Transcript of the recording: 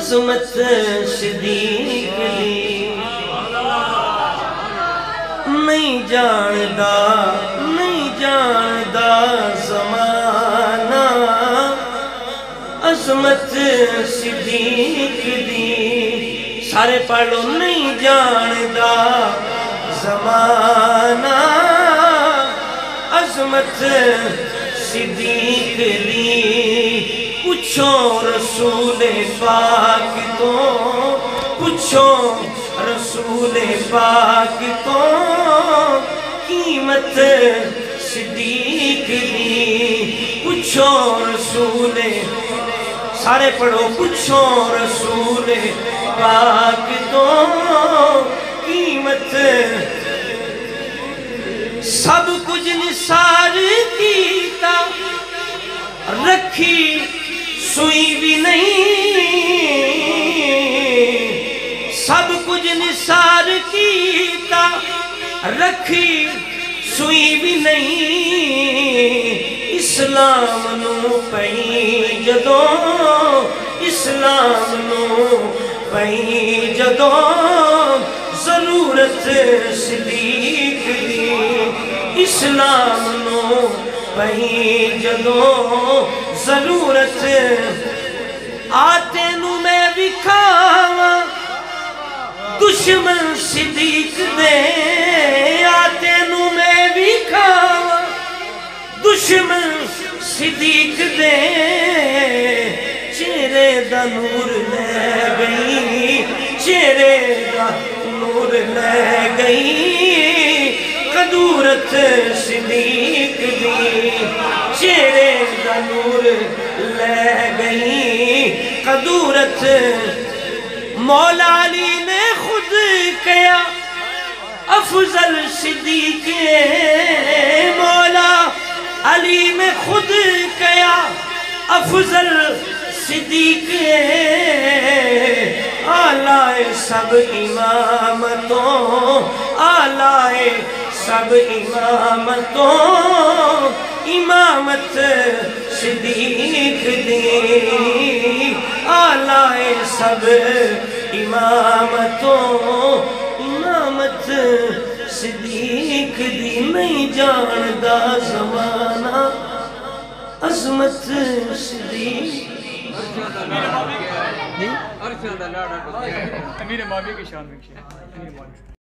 عظمت صدیق دی نہیں جاندا زمانہ عظمت صدیق دی سارے پڑھ لو نہیں جاندا زمانہ عظمت صدیق دی پوچھو رسول پاک تو پوچھو رسول پاک تو قیمت صدیق دی پوچھو رسول سارے پڑھو پوچھو رسول پاک تو قیمت سب کچھ نثار کیتا رکھی سوئی بھی نہیں سب کچھ نثار کیتا رکھی سوئی بھی نہیں اسلام نو پئی جدوں اسلام نو پئی جدوں ضرورت صدیق دی اسلام نو پئی جدوں ضرورت آتے نو میں وکھاواں دشمن صدیق دے آتے نو میں وکھاواں دشمن صدیق دے چہرے دا نور لے گئی چہرے دا نور لے گئی قدورت صدیق دی چہرے دا نور لے گئی قدورت مولا علی نے خود کیا افضل صدیق مولا علی نے خود کیا افضل صدیق آلائے سب امامتوں آلائے سب امامتوں امامت صدیق دی آلائے سب امامتوں امامت صدیق دی نہیں جاندا زمانہ عظمت صدیق امیر معاویہ کی شان میں